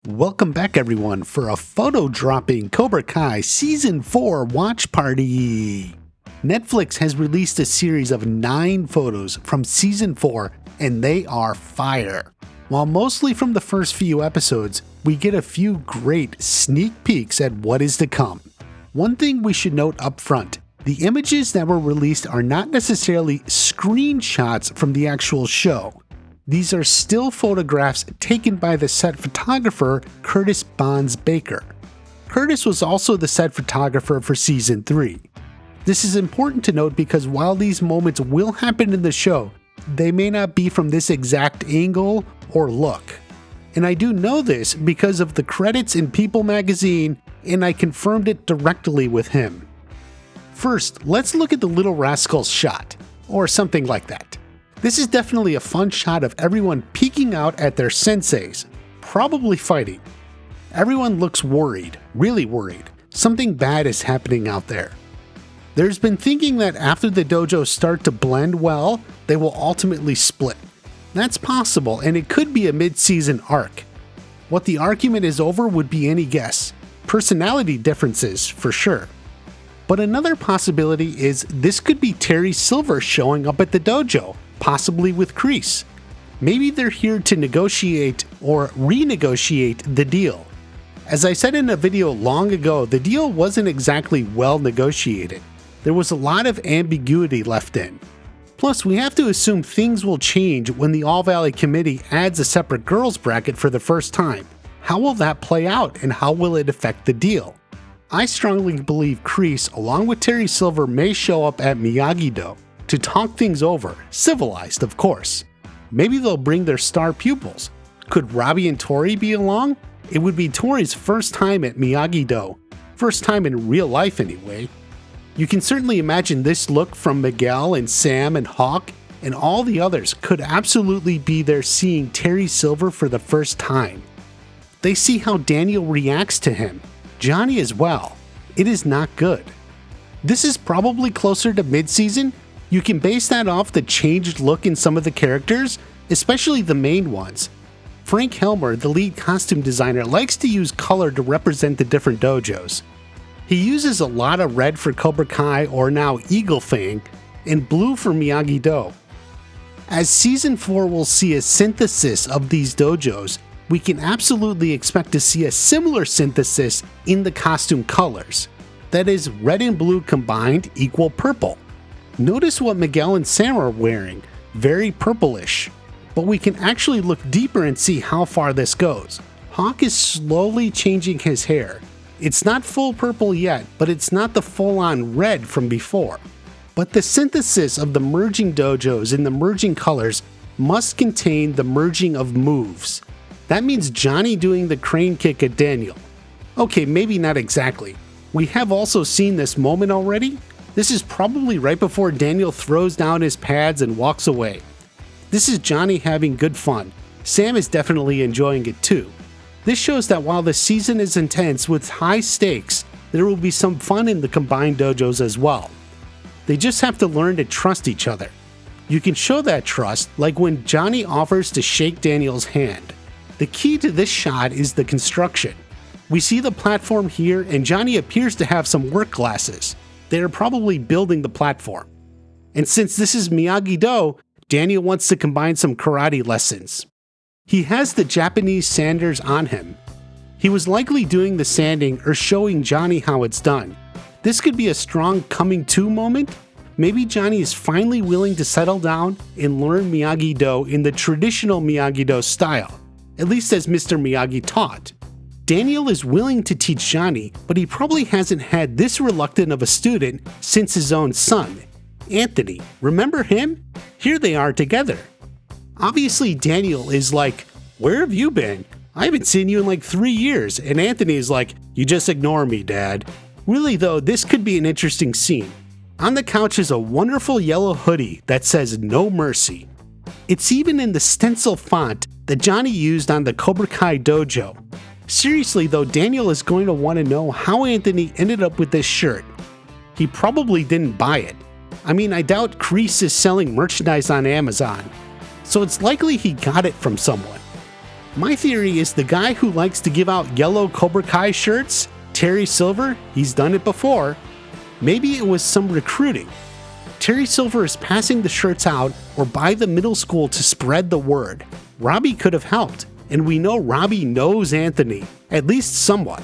Welcome back, everyone, for a photo-dropping Cobra Kai Season 4 watch party. Netflix has released a series of 9 photos from Season 4, and they are fire. While mostly from the first few episodes, we get a few great sneak peeks at what is to come. One thing we should note up front, the images that were released are not necessarily screenshots from the actual show. These are still photographs taken by the set photographer Curtis Bonds Baker. Curtis was also the set photographer for Season 3. This is important to note because while these moments will happen in the show, they may not be from this exact angle or look. And I do know this because of the credits in People magazine, and I confirmed it directly with him. First, let's look at the Little Rascals shot, or something like that. This is definitely a fun shot of everyone peeking out at their senseis, probably fighting. Everyone looks worried, really worried. Something bad is happening out there. There's been thinking that after the dojos start to blend well, they will ultimately split. That's possible, and it could be a mid-season arc. What the argument is over would be any guess. Personality differences, for sure. But another possibility is this could be Terry Silver showing up at the dojo, possibly with Kreese. Maybe they're here to negotiate or renegotiate the deal. As I said in a video long ago, the deal wasn't exactly well negotiated. There was a lot of ambiguity left in. Plus, we have to assume things will change when the All Valley Committee adds a separate girls bracket for the first time. How will that play out, and how will it affect the deal? I strongly believe Kreese, along with Terry Silver, may show up at Miyagi-Do to talk things over, civilized of course. Maybe they'll bring their star pupils. Could Robby and Tory be along? It would be Tory's first time at Miyagi-Do. First time in real life anyway. You can certainly imagine this look from Miguel and Sam and Hawk, and all the others could absolutely be there seeing Terry Silver for the first time. They see how Daniel reacts to him, Johnny as well. It is not good. This is probably closer to mid-season. You can base that off the changed look in some of the characters, especially the main ones. Frank Helmer, the lead costume designer, likes to use color to represent the different dojos. He uses a lot of red for Cobra Kai, or now Eagle Fang, and blue for Miyagi-Do. As Season 4 will see a synthesis of these dojos, we can absolutely expect to see a similar synthesis in the costume colors. That is, red and blue combined equal purple. Notice what Miguel and Sam are wearing, very purplish. But we can actually look deeper and see how far this goes. Hawk is slowly changing his hair. It's not full purple yet, but it's not the full-on red from before. But the synthesis of the merging dojos in the merging colors must contain the merging of moves. That means Johnny doing the crane kick at Daniel. Okay, maybe not exactly. We have also seen this moment already. This is probably right before Daniel throws down his pads and walks away. This is Johnny having good fun. Sam is definitely enjoying it too. This shows that while the season is intense with high stakes, there will be some fun in the combined dojos as well. They just have to learn to trust each other. You can show that trust like when Johnny offers to shake Daniel's hand. The key to this shot is the construction. We see the platform here, and Johnny appears to have some work glasses. They are probably building the platform. And since this is Miyagi-Do, Daniel wants to combine some karate lessons. He has the Japanese sanders on him. He was likely doing the sanding or showing Johnny how it's done. This could be a strong coming to moment. Maybe Johnny is finally willing to settle down and learn Miyagi-Do in the traditional Miyagi-Do style, at least as Mr. Miyagi taught. Daniel is willing to teach Johnny, but he probably hasn't had this reluctant of a student since his own son, Anthony. Remember him? Here they are together. Obviously, Daniel is like, "Where have you been? I haven't seen you in like 3 years." And Anthony is like, "You just ignore me, Dad." Really though, this could be an interesting scene. On the couch is a wonderful yellow hoodie that says "No Mercy." It's even in the stencil font that Johnny used on the Cobra Kai dojo. Seriously though, Daniel is going to want to know how Anthony ended up with this shirt. He probably didn't buy it. I mean, I doubt Kreese is selling merchandise on Amazon, so it's likely he got it from someone. My theory is the guy who likes to give out yellow Cobra Kai shirts, Terry Silver, he's done it before. Maybe it was some recruiting. Terry Silver is passing the shirts out or by the middle school to spread the word. Robby could have helped, and we know Robby knows Anthony, at least somewhat.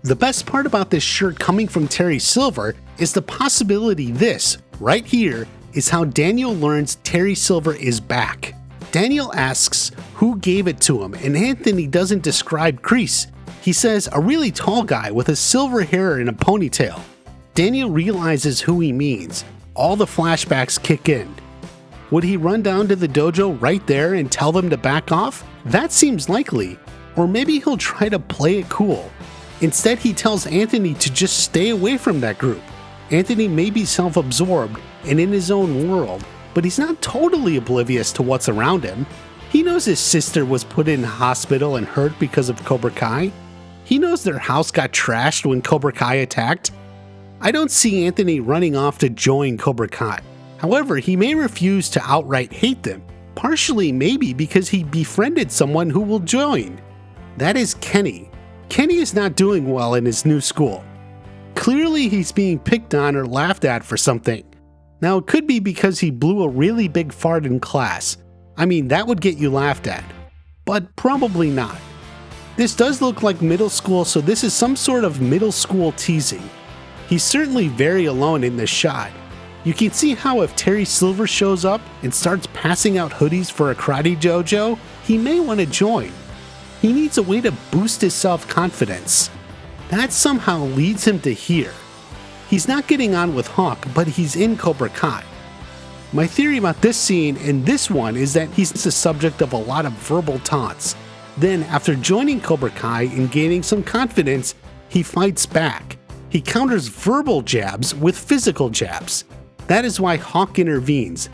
The best part about this shirt coming from Terry Silver is the possibility this, right here, is how Daniel learns Terry Silver is back. Daniel asks who gave it to him, and Anthony doesn't describe Kreese. He says a really tall guy with a silver hair and a ponytail. Daniel realizes who he means. All the flashbacks kick in. Would he run down to the dojo right there and tell them to back off? That seems likely. Or maybe he'll try to play it cool. Instead, he tells Anthony to just stay away from that group. Anthony may be self-absorbed and in his own world, but he's not totally oblivious to what's around him. He knows his sister was put in hospital and hurt because of Cobra Kai. He knows their house got trashed when Cobra Kai attacked. I don't see Anthony running off to join Cobra Kai. However, he may refuse to outright hate them, partially maybe because he befriended someone who will join. That is Kenny. Kenny is not doing well in his new school. Clearly he's being picked on or laughed at for something. Now it could be because he blew a really big fart in class. I mean, that would get you laughed at. But probably not. This does look like middle school, so this is some sort of middle school teasing. He's certainly very alone in this shot. You can see how if Terry Silver shows up and starts passing out hoodies for a karate dojo, he may want to join. He needs a way to boost his self-confidence. That somehow leads him to here. He's not getting on with Hawk, but he's in Cobra Kai. My theory about this scene and this one is that he's the subject of a lot of verbal taunts. Then, after joining Cobra Kai and gaining some confidence, he fights back. He counters verbal jabs with physical jabs. That is why Hawk intervenes.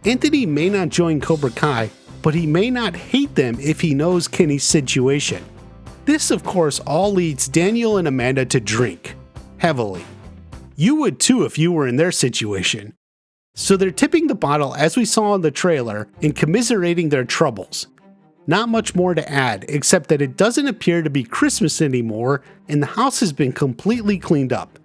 Anthony may not join Cobra Kai, but he may not hate them if he knows Kenny's situation. This, of course, all leads Daniel and Amanda to drink. Heavily. You would too if you were in their situation. So they're tipping the bottle as we saw in the trailer and commiserating their troubles. Not much more to add, except that it doesn't appear to be Christmas anymore and the house has been completely cleaned up.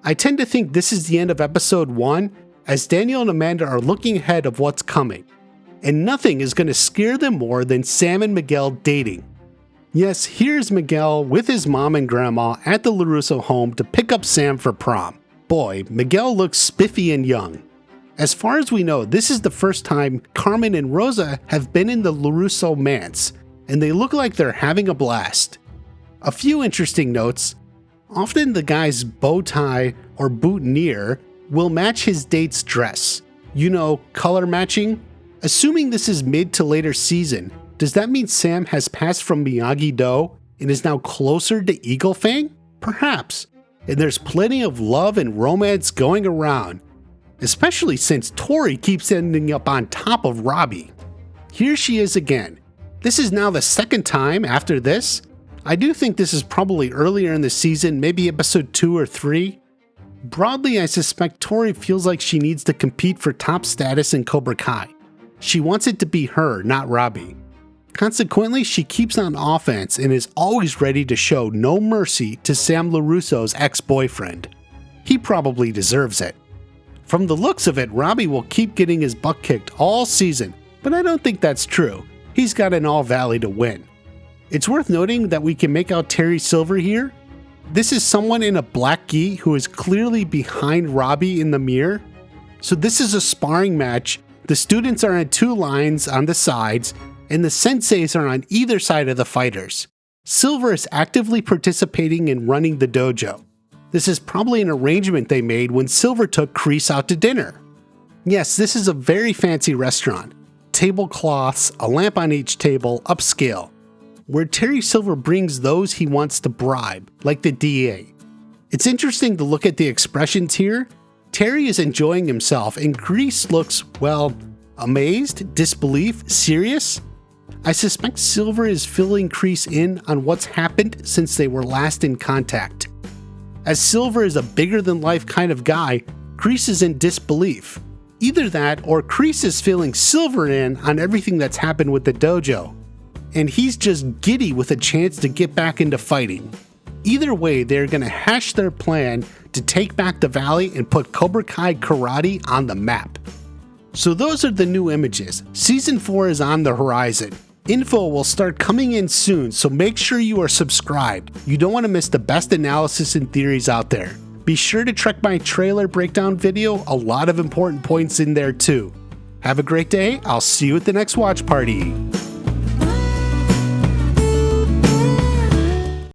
I tend to think this is the end of episode 1, as Daniel and Amanda are looking ahead of what's coming. And nothing is going to scare them more than Sam and Miguel dating. Yes, here's Miguel with his mom and grandma at the LaRusso home to pick up Sam for prom. Boy, Miguel looks spiffy and young. As far as we know, this is the first time Carmen and Rosa have been in the LaRusso manse, and they look like they're having a blast. A few interesting notes. Often the guy's bow tie or boutonniere will match his date's dress. You know, color matching? Assuming this is mid to later season, does that mean Sam has passed from Miyagi-Do and is now closer to Eagle Fang? Perhaps. And there's plenty of love and romance going around, especially since Tory keeps ending up on top of Robby. Here she is again. This is now the second time after this. I do think this is probably earlier in the season, maybe episode 2 or 3. Broadly, I suspect Tory feels like she needs to compete for top status in Cobra Kai. She wants it to be her, not Robby. Consequently, she keeps on offense and is always ready to show no mercy to Sam LaRusso's ex-boyfriend. He probably deserves it. From the looks of it, Robby will keep getting his butt kicked all season, but I don't think that's true. He's got an All Valley to win. It's worth noting that we can make out Terry Silver here. This is someone in a black gi who is clearly behind Robby in the mirror. So this is a sparring match. The students are in 2 lines on the sides, and the senseis are on either side of the fighters. Silver is actively participating in running the dojo. This is probably an arrangement they made when Silver took Kreese out to dinner. Yes, this is a very fancy restaurant. Tablecloths, a lamp on each table, upscale. Where Terry Silver brings those he wants to bribe, like the DA. It's interesting to look at the expressions here. Terry is enjoying himself and Kreese looks, well, amazed, disbelief, serious. I suspect Silver is filling Kreese in on what's happened since they were last in contact. As Silver is a bigger-than-life kind of guy, Kreese is in disbelief. Either that, or Kreese is filling Silver in on everything that's happened with the dojo. and he's just giddy with a chance to get back into fighting. Either way, they're going to hash their plan to take back the valley and put Cobra Kai karate on the map. So those are the new images. Season 4 is on the horizon. Info will start coming in soon, so make sure you are subscribed. You don't want to miss the best analysis and theories out there. Be sure to check my trailer breakdown video, a lot of important points in there too. Have a great day, I'll see you at the next watch party.